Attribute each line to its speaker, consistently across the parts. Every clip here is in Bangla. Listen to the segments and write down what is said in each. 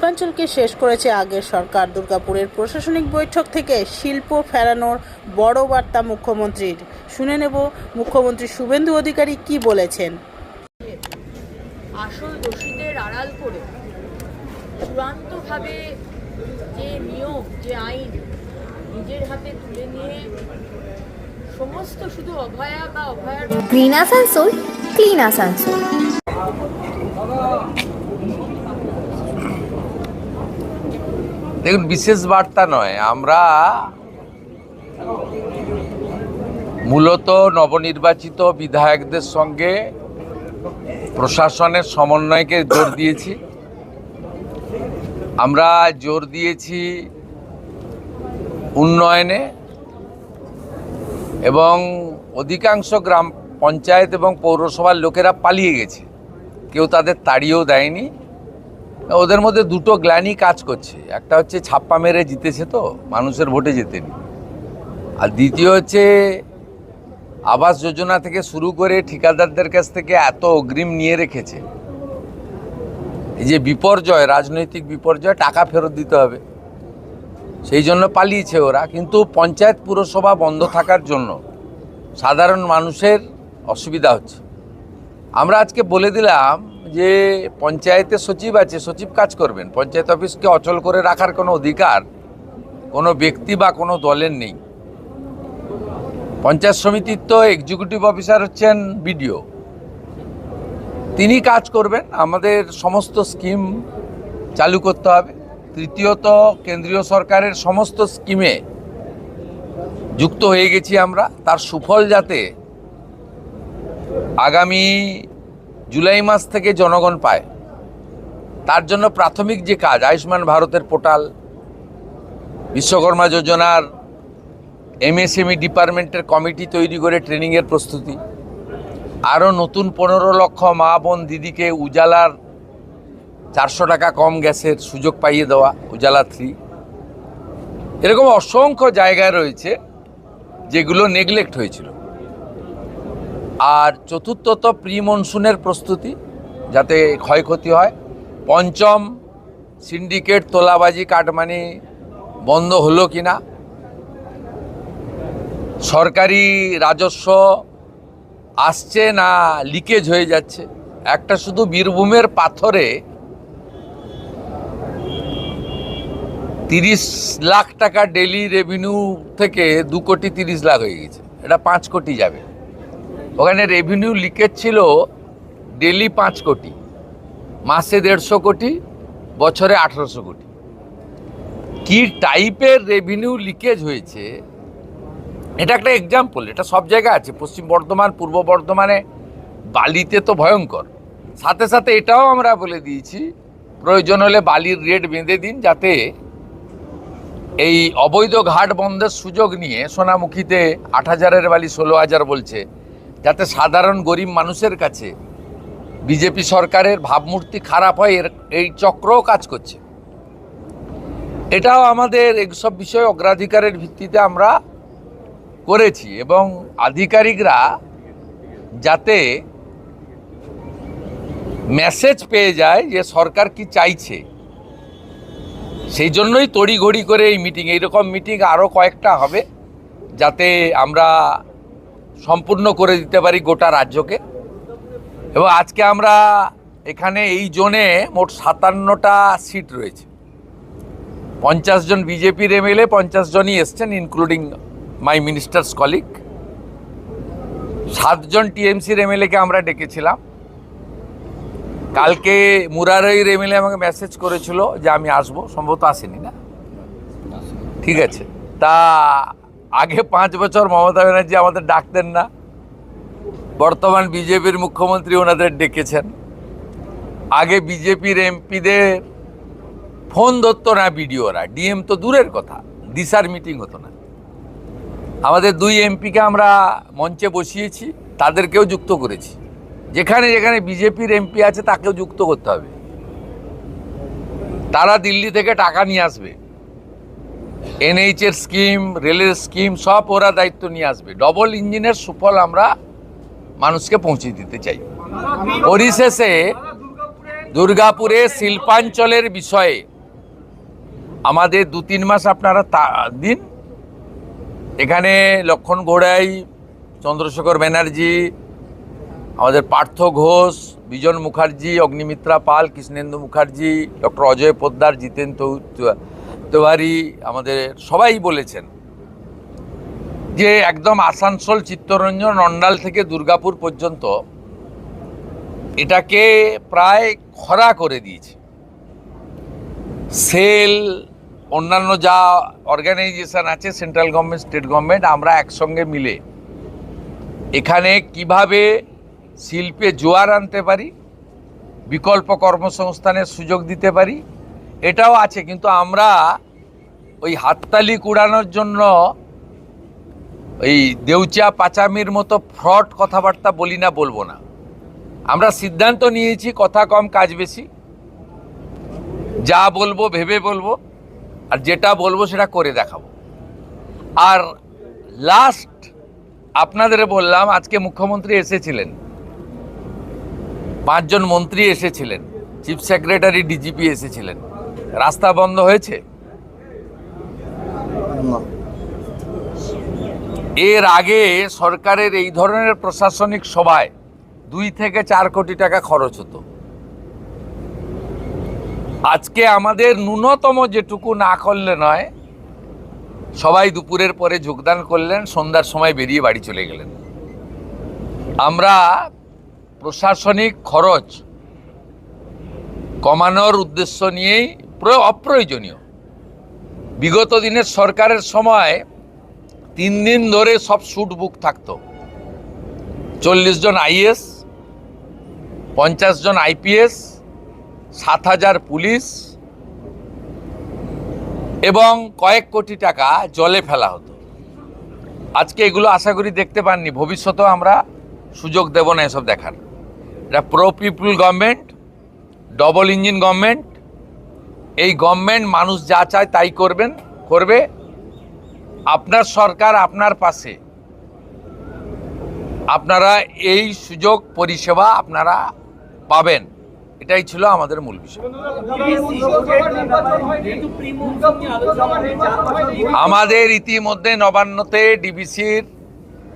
Speaker 1: শিল্পাঞ্চলকে শেষ করেছে আগের সরকার। দুর্গাপুরের প্রশাসনিক বৈঠক থেকে শিল্প ফেরানোর বড় বার্তা মুখ্যমন্ত্রীর। শুনে নেব মুখ্যমন্ত্রী শুভেন্দু অধিকারী কি বলেছেন।
Speaker 2: আসল দোষীদের আড়াল করে চূড়ান্তভাবে যে নিয়ম, যে আইন নিজের হাতে তুলে নিয়ে সমস্ত শুধু অভয়া বা অভয়ার
Speaker 3: গ্রিন আসানসোল, ক্লিন আসানসোল।
Speaker 4: দেখুন, বিশেষ বার্তা নয়, আমরা মূলত নবনির্বাচিত বিধায়কদের সঙ্গে প্রশাসনের সমন্বয়কে জোর দিয়েছি। আমরা জোর দিয়েছি উন্নয়নে, এবং অধিকাংশ গ্রাম পঞ্চায়েত এবং পৌরসভার লোকেরা পালিয়ে গেছে, কেউ তাদের তাড়িয়েও দেয়নি। ওদের মধ্যে দুটো গ্লানি কাজ করছে, একটা হচ্ছে ছাপ্পা মেরে জিতেছে, তো মানুষের ভোটে জেতেনি, আর দ্বিতীয় হচ্ছে আবাস যোজনা থেকে শুরু করে ঠিকাদারদের কাছ থেকে এত অগ্রিম নিয়ে রেখেছে, এই যে বিপর্যয়, রাজনৈতিক বিপর্যয়, টাকা ফেরত দিতে হবে, সেই জন্য পালিয়েছে ওরা। কিন্তু পঞ্চায়েত পুরসভা বন্ধ থাকার জন্য সাধারণ মানুষের অসুবিধা হচ্ছে। আমরা আজকে বলে দিলাম যে পঞ্চায়েতে সচিব আছে, সচিব কাজ করবেন, পঞ্চায়েত অফিসকে অচল করে রাখার কোনো অধিকার কোনো ব্যক্তি বা কোনো দলের নেই। পঞ্চায়েত সমিতির তো এক্সিকিউটিভ অফিসার হচ্ছেন বিডিও, তিনি কাজ করবেন। আমাদের সমস্ত স্কিম চালু করতে হবে। তৃতীয়ত, কেন্দ্রীয় সরকারের সমস্ত স্কিমে যুক্ত হয়ে গেছি আমরা, তার সুফল যাতে আগামী জুলাই মাস থেকে জনগণ পায়, তার জন্য প্রাথমিক যে কাজ, আয়ুষ্মান ভারতের পোর্টাল, বিশ্বকর্মা যোজনার এমএসএমই ডিপার্টমেন্টের কমিটি তৈরি করে ট্রেনিংয়ের প্রস্তুতি, আরও নতুন 15 লক্ষ মা বোন দিদিকে উজালার 400 টাকা কম গ্যাসের সুযোগ পাইয়ে দেওয়া, উজালা 3। এরকম অসংখ্য জায়গায় রয়েছে যেগুলো নেগলেক্ট হয়েছিল। আর চতুর্থত, প্রি মনসুনের প্রস্তুতি, যাতে ক্ষয়ক্ষতি হয়। পঞ্চম, সিন্ডিকেট, তোলাবাজি, কাটমানি বন্ধ হলো কিনা, সরকারি রাজস্ব আসছে না লিকেজ হয়ে যাচ্ছে। একটা শুধু বীরভূমের পাথরে 30 লাখ টাকা ডেলি রেভিনিউ থেকে 2 কোটি 30 লাখ হয়ে গেছে, এটা 5 কোটি যাবে। ওখানে রেভিনিউ লিকেজ ছিল ডেলি 5 কোটি, মাসে 150 কোটি, বছরে 1800 কোটি। কি টাইপের রেভিনিউ লিকেজ হয়েছে, এটা একটা এক্সাম্পল। এটা সব জায়গায় আছে, পশ্চিম বর্ধমান, পূর্ব বর্ধমানে বালিতে তো ভয়ঙ্কর। সাথে সাথে এটাও আমরা বলে দিয়েছি, প্রয়োজন হলে বালির রেট বেঁধে দিন, যাতে এই অবৈধ ঘাট বন্ধের সুযোগ নিয়ে সোনামুখীতে 8,000-এর বালি 16,000 বলছে, যাতে সাধারণ গরিব মানুষের কাছে বিজেপি সরকারের ভাবমূর্তি খারাপ হয়, এই চক্রও কাজ করছে। এটাও আমাদের এইসব বিষয়ে অগ্রাধিকারের ভিত্তিতে আমরা করেছি, এবং আধিকারিকরা যাতে মেসেজ পেয়ে যায় যে সরকার কি চাইছে, সেই জন্যই তড়িঘড়ি করে এই মিটিং। এইরকম মিটিং আরও কয়েকটা হবে, যাতে আমরা সম্পূর্ণ করে দিতে পারি গোটা রাজ্যকে। এবং আজকে আমরা এখানে এই জোনে মোট 57টা সিট রয়েছে। 50 জন বিজেপির এমএলএ, 50 জনই এসছেন, ইনক্লুডিং মাই মিনিস্টার্স কলিগ। 7 জন টিএমসির এমএলএকে আমরা ডেকেছিলাম। কালকে মুরারইর এমএলএ আমাকে মেসেজ করেছিল যে আমি আসবো, সম্ভবত আসেনি না, ঠিক আছে। তা আগে 5 বছর মমতা ব্যানার্জি আমাদের ডাকতেন না, বর্তমান বিজেপির মুখ্যমন্ত্রী ওনাদের ডেকেছেন। আগে বিজেপির এমপিদের ফোন ধরতো না বিডিওরা, ডিএম তো দূরের কথা, দিশার মিটিং হতো না। আমাদের 2 এমপিকে আমরা মঞ্চে বসিয়েছি, তাদেরকেও যুক্ত করেছি। যেখানে যেখানে বিজেপির এমপি আছে তাকেও যুক্ত করতে হবে। তারা দিল্লি থেকে টাকা নিয়ে আসবে, এনএইচের স্কিম, রেলের স্কিম সব ওরা দায়িত্ব নিয়ে আসবে। ডবল ইঞ্জিনের সুফল আমরা মানুষকে পৌঁছে দিতে চাই। পরিশেষে দুর্গাপুরে শিল্পাঞ্চলের বিষয়ে আমাদের 2-3 মাস আপনারা দিন। এখানে লক্ষণ ঘোড়াই, চন্দ্রশেখর ব্যানার্জি, আমাদের পার্থ ঘোষ, বিজন মুখার্জি, অগ্নিমিত্রা পাল, কৃষ্ণেন্দু মুখার্জি, ডক্টর অজয় পোদ্দার, জিতেন তিওয়ারি, আমাদের সবাই বলেছেন যে একদম আসানসোল, চিত্তরঞ্জন, অন্ডাল থেকে দুর্গাপুর পর্যন্ত এটাকে প্রায় খরা করে দিয়েছে। সেল, অন্যান্য যা অর্গানাইজেশন আছে, সেন্ট্রাল গভর্নমেন্ট, স্টেট গভর্নমেন্ট, আমরা একসঙ্গে মিলে এখানে কিভাবে শিল্পে জোয়ার আনতে পারি, বিকল্প কর্মসংস্থানের সুযোগ দিতে পারি, এটাও আছে। কিন্তু আমরা ওই হাততালি কুড়ানোর জন্য ওই দেউচা পাচামির মতো ফ্রড কথাবার্তা বলি না, বলবো না। আমরা সিদ্ধান্ত নিয়েছি কথা কম কাজ বেশি, যা বলবো ভেবে বলবো, আর যেটা বলবো সেটা করে দেখাবো। আর লাস্ট আপনাদের বললাম, আজকে মুখ্যমন্ত্রী এসেছিলেন, 5 জন মন্ত্রী এসেছিলেন, চিফ সেক্রেটারি, ডিজিপি এসেছিলেন। রাস্তা বন্ধ হয়েছে? এর আগে সরকারের এই ধরনের প্রশাসনিক সভায় 2 থেকে 4 কোটি টাকা খরচ হতো। আজকে আমাদের ন্যূনতম যেটুকু না করলে নয়, সবাই দুপুরের পরে যোগদান করলেন, সন্ধ্যার সময় বেরিয়ে বাড়ি চলে গেলেন। আমরা প্রশাসনিক খরচ কমানোর উদ্দেশ্য নিয়েই অপ্রয়োজনীয়। বিগত দিনের সরকারের সময় 3 দিন ধরে সব শুট বুক থাকতো। 40 জন আইএস, 50 জন আইপিএস, 7,000 পুলিশ এবং কয়েক কোটি টাকা জলে ফেলা হতো। আজকে এগুলো আশা করি দেখতে পাননি, ভবিষ্যতেও আমরা সুযোগ দেব না এসব দেখার। এটা প্রো পিপুল গভর্নমেন্ট, ডবল ইঞ্জিন গভর্নমেন্ট। এই গভর্নমেন্ট মানুষ যা চায় তাই করবে। আপনার সরকার আপনার পাশে, আপনারা এই সুযোগ পরিষেবা আপনারা পাবেন, এটাই ছিল আমাদের মূল বিষয়। আমাদের ইতিমধ্যে নবান্নতে ডিবিসির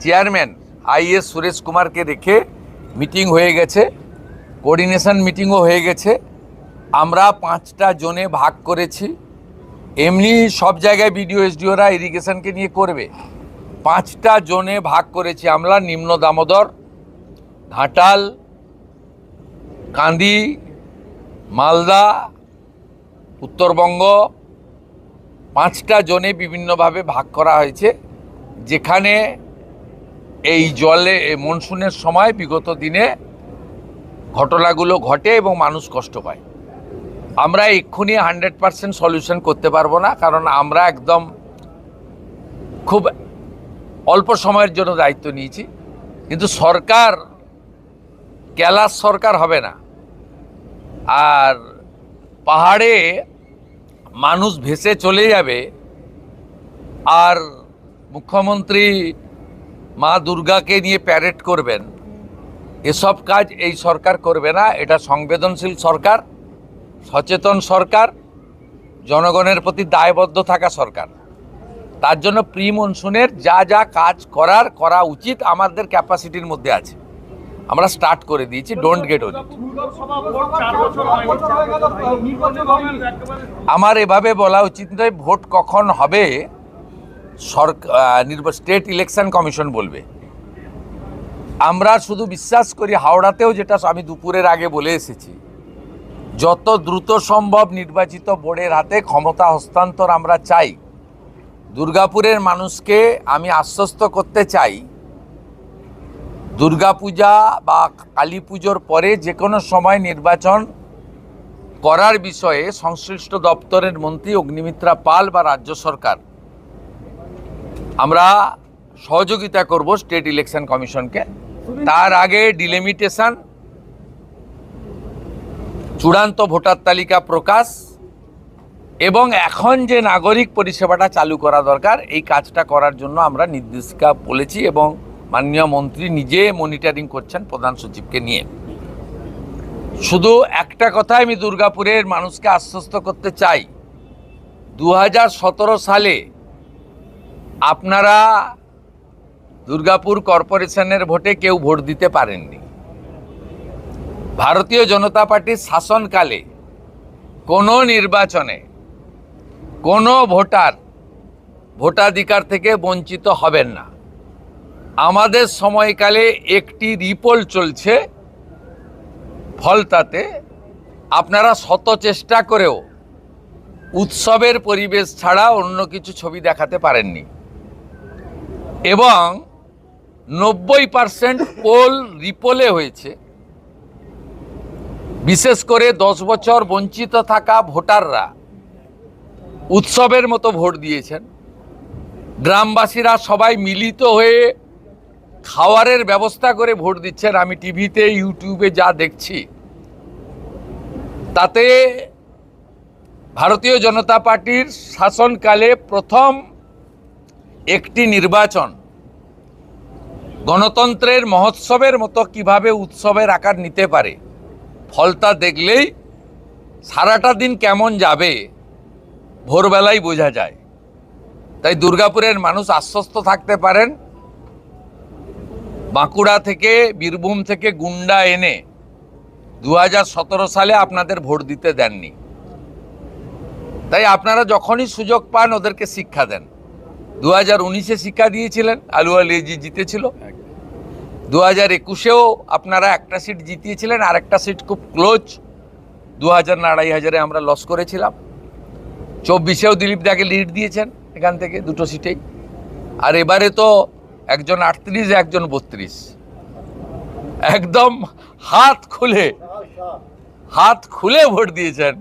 Speaker 4: চেয়ারম্যান আইএস সুরেশ কুমারকে রেখে মিটিং হয়ে গেছে, কোঅর্ডিনেশন মিটিংও হয়ে গেছে। আমরা 5টা জোনে ভাগ করেছি। এমনি সব জায়গায় বিডিও এসডিওরা ইরিগেশনকে নিয়ে করবে, 5টা জোনে ভাগ করেছি আমরা। নিম্ন দামোদর, ঘাটাল, কান্দি, মালদা, উত্তরবঙ্গ, 5টা জোনে বিভিন্নভাবে ভাগ করা হয়েছে, যেখানে এই জলে মনসুনের সময় বিগত দিনে ঘটনাগুলো ঘটে এবং মানুষ কষ্ট পায়। আমরা এক্ষুনি 100% সলিউশন করতে পারবো না, কারণ আমরা একদম খুব অল্প সময়ের জন্য দায়িত্ব নিয়েছি। কিন্তু সরকার ক্যালাস সরকার হবে না। আর পাহাড়ে মানুষ ভেসে চলে যাবে, আর মুখ্যমন্ত্রী মা দুর্গাকে নিয়ে প্যারেড করবেন, এসব কাজ এই সরকার করবে না। এটা সংবেদনশীল সরকার, সচেতন সরকার, জনগণের প্রতি দায়বদ্ধ থাকা সরকার। তার জন্য প্রি মনসুনের যা যা কাজ করা উচিত আমাদের ক্যাপাসিটির মধ্যে আছে, আমরা স্টার্ট করে দিয়েছি। Don't get worried. আমার এভাবে বলা উচিত নয়, ভোট কখন হবে স্টেট ইলেকশন কমিশন বলবে। আমরা শুধু বিশ্বাস করি, হাওড়াতেও যেটা আমি দুপুরের আগে বলে এসেছি, যত দ্রুত সম্ভব নির্বাচিত বোর্ডের হাতে ক্ষমতা হস্তান্তর আমরা চাই। দুর্গাপুরের মানুষকে আমি আশ্বস্ত করতে চাই, দুর্গাপূজা বা কালী পুজোর পরে যে কোনো সময় নির্বাচন করার বিষয়ে সংশ্লিষ্ট দপ্তরের মন্ত্রী অগ্নিমিত্রা পাল বা রাজ্য সরকার, আমরা সহযোগিতা করব স্টেট ইলেকশন কমিশনকে। তার আগে ডিলিমিটেশন, চূড়ান্ত ভোটার তালিকা প্রকাশ এবং এখন যে নাগরিক পরিষেবাটা চালু করা দরকার, এই কাজটা করার জন্য আমরা নির্দেশিকা বলেছি এবং মাননীয় মন্ত্রী নিজে মনিটরিং করছেন প্রধান সচিবকে নিয়ে। শুধু একটা কথা আমি দুর্গাপুরের মানুষকে আশ্বস্ত করতে চাই, 2017 সালে আপনারা দুর্গাপুর কর্পোরেশনের ভোটে কেউ ভোট দিতে পারেননি। ভারতীয় জনতা পার্টির শাসনকালে কোনো নির্বাচনে কোনো ভোটার ভোটাধিকার থেকে বঞ্চিত হবেন না। আমাদের সময়কালে একটি রিপোল চলছে, ফলতাতে আপনারা শত চেষ্টা করেও উৎসবের পরিবেশ ছাড়া অন্য কিছু ছবি দেখাতে পারেননি এবং 90% পোল রিপোলে হয়েছে। বিশেষ করে 10 বছর বঞ্চিত থাকা ভোটাররা উৎসবের মতো ভোট দিয়েছেন। গ্রামবাসীরা সবাই মিলিত হয়ে খাওয়ারের ব্যবস্থা করে ভোট দিচ্ছেন। আমি টিভিতে ইউটিউবে যা দেখছি তাতে ভারতীয় জনতা পার্টির শাসনকালে প্রথম একটি নির্বাচন গণতন্ত্রের মহোৎসবের মতো কিভাবে উৎসবের আকার নিতে পারে, ফলটা দেখলেই সারাটা দিন কেমন যাবে ভোরবেলায় বোঝা যায়। তাই দুর্গাপুরের মানুষ আশ্বস্ত থাকতে পারেন, বাঁকুড়া থেকে বীরভূম থেকে গুন্ডা এনে 2017 সালে আপনাদের ভোট দিতে দেননি। তাই আপনারা যখনই সুযোগ পান ওদেরকে শিক্ষা দেন। 2019-এ শিক্ষা দিয়েছিলেন, আলুয়া লেজি জিতেছিল। 2021-এও আপনারা একটা সিট জিতিয়েছিলেন, আর একটা সিট খুব ক্লোজ, 2000 না 2500-এ আমরা লস করেছিলাম। 24-এও দিলীপ দাকে লিড দিয়েছেন এখান থেকে দুটো সিটেই। আর এবারে তো একজন 38 একজন 32, একদম হাত খুলে ভোট দিয়েছেন।